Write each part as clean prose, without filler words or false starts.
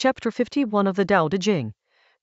Chapter 51 of the Dao De Jing.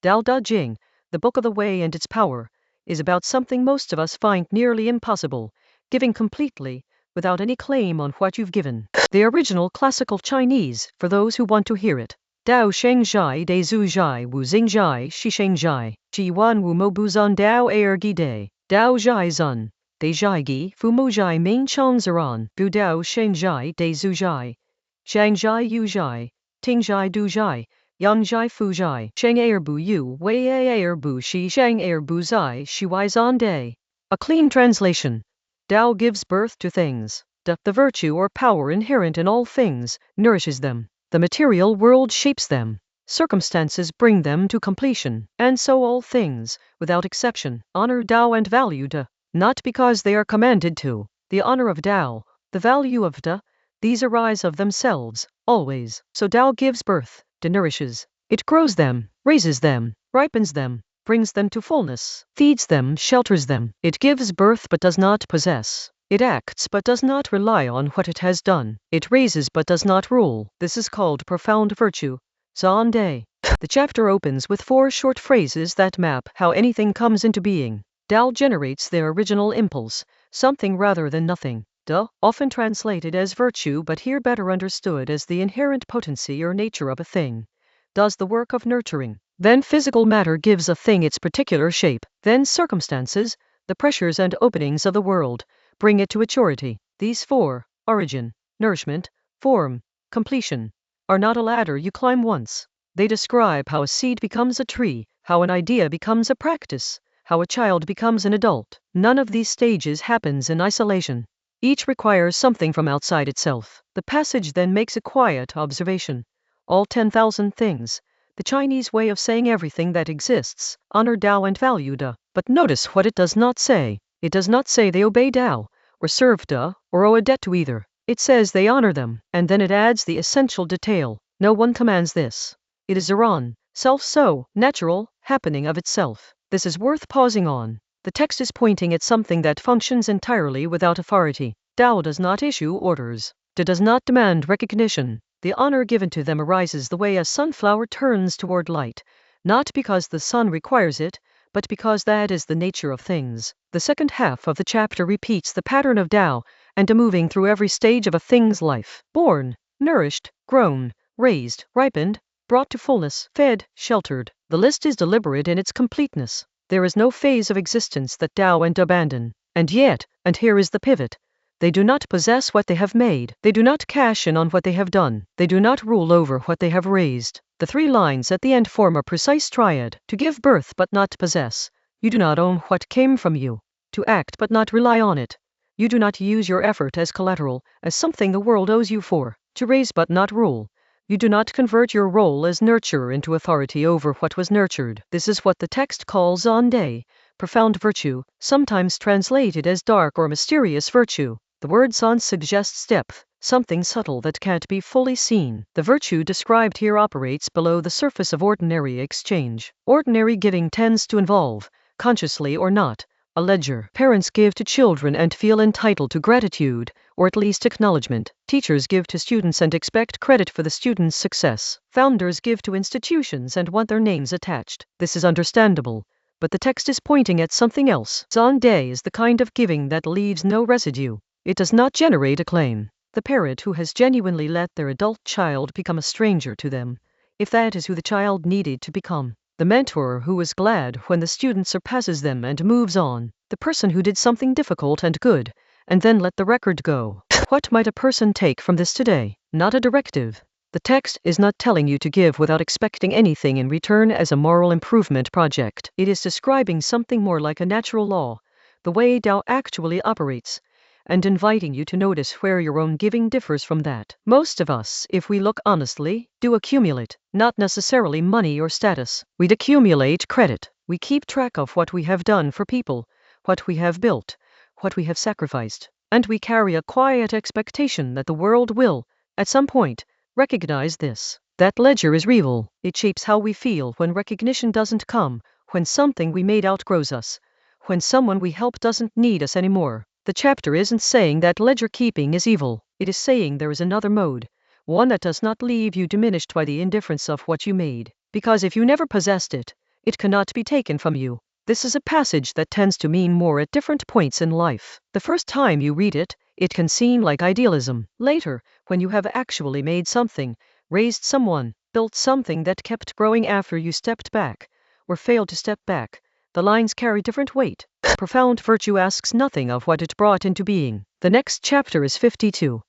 Dao De Jing, the Book of the Way and its power, is about something most of us find nearly impossible, giving completely, without any claim on what you've given. The original classical Chinese, for those who want to hear it. Dao Sheng Zhai De Zhu Zhai Wu Xing Zhai Shi Sheng Zhai, Ji wànwù mo bu zan Dao Er Gi De, Dao Zhai Zun, De Zhai Gi Fu Mu Zhai Ming Chang Zìrán, Bu Dao Sheng Zhai De Zhu Zhai, Shang Zhai Yu Zhai, Tíng Zhai Du Zhai, Yǎng Zhai Fu Zhai, Shēng Er Bu Yu Wei Er Bu Shi Shang Er Bu Zai Shi Wai Zan De. A clean translation. Dao gives birth to things. The virtue or power inherent in all things nourishes them. The material world shapes them. Circumstances bring them to completion. And so all things, without exception, honor Dao and value De, not because they are commanded to. The honor of Dao, the value of De, these arise of themselves, always. So Dao gives birth, De nourishes. It grows them, raises them, ripens them, brings them to fullness, feeds them, shelters them. It gives birth but does not possess. It acts but does not rely on what it has done. It raises but does not rule. This is called profound virtue. Zhǎng De. The chapter opens with 4 short phrases that map how anything comes into being. Dao generates their original impulse, something rather than nothing. De, often translated as virtue but here better understood as the inherent potency or nature of a thing, does the work of nurturing. Then physical matter gives a thing its particular shape. Then circumstances, the pressures and openings of the world, bring it to maturity. These 4, origin, nourishment, form, completion, are not a ladder you climb once. They describe how a seed becomes a tree, how an idea becomes a practice, how a child becomes an adult. None of these stages happens in isolation. Each requires something from outside itself. The passage then makes a quiet observation. All 10,000 things, the Chinese way of saying everything that exists, honor Dao and value De. But notice what it does not say. It does not say they obey Dao, or serve De, or owe a debt to either. It says they honor them, and then it adds the essential detail. No one commands this. It is zìrán, self-so, natural, happening of itself. This is worth pausing on. The text is pointing at something that functions entirely without authority. Dao does not issue orders. De does not demand recognition. The honor given to them arises the way a sunflower turns toward light, not because the sun requires it, but because that is the nature of things. The second half of the chapter repeats the pattern of Dao, and De moving through every stage of a thing's life. Born, nourished, grown, raised, ripened, brought to fullness, fed, sheltered. The list is deliberate in its completeness. There is no phase of existence that Dao and De abandon. And yet, and here is the pivot, they do not possess what they have made. They do not cash in on what they have done. They do not rule over what they have raised. The 3 lines at the end form a precise triad. To give birth but not to possess. You do not own what came from you. To act but not rely on it. You do not use your effort as collateral, as something the world owes you for. To raise but not rule. You do not convert your role as nurturer into authority over what was nurtured. This is what the text calls Zhǎng De, profound virtue, sometimes translated as dark or mysterious virtue. The word zhǎng suggests depth, something subtle that can't be fully seen. The virtue described here operates below the surface of ordinary exchange. Ordinary giving tends to involve, consciously or not, a ledger. Parents give to children and feel entitled to gratitude, or at least acknowledgement. Teachers give to students and expect credit for the students' success. Founders give to institutions and want their names attached. This is understandable. But the text is pointing at something else. Zhǎng De is the kind of giving that leaves no residue. It does not generate a claim. The parent who has genuinely let their adult child become a stranger to them, if that is who the child needed to become. The mentor who is glad when the student surpasses them and moves on. The person who did something difficult and good, and then let the record go. What might a person take from this today? Not a directive. The text is not telling you to give without expecting anything in return as a moral improvement project. It is describing something more like a natural law, the way Dao actually operates, and inviting you to notice where your own giving differs from that. Most of us, if we look honestly, do accumulate, not necessarily money or status. We'd accumulate credit. We keep track of what we have done for people, what we have built, what we have sacrificed. And we carry a quiet expectation that the world will, at some point, recognize this. That ledger is real. It shapes how we feel when recognition doesn't come, when something we made outgrows us, when someone we help doesn't need us anymore. The chapter isn't saying that ledger keeping is evil. It is saying there is another mode, one that does not leave you diminished by the indifference of what you made, because if you never possessed it, it cannot be taken from you. This is a passage that tends to mean more at different points in life. The first time you read it, it can seem like idealism. Later, when you have actually made something, raised someone, built something that kept growing after you stepped back, or failed to step back, the lines carry different weight. Profound virtue asks nothing of what it brought into being. The next chapter is 52.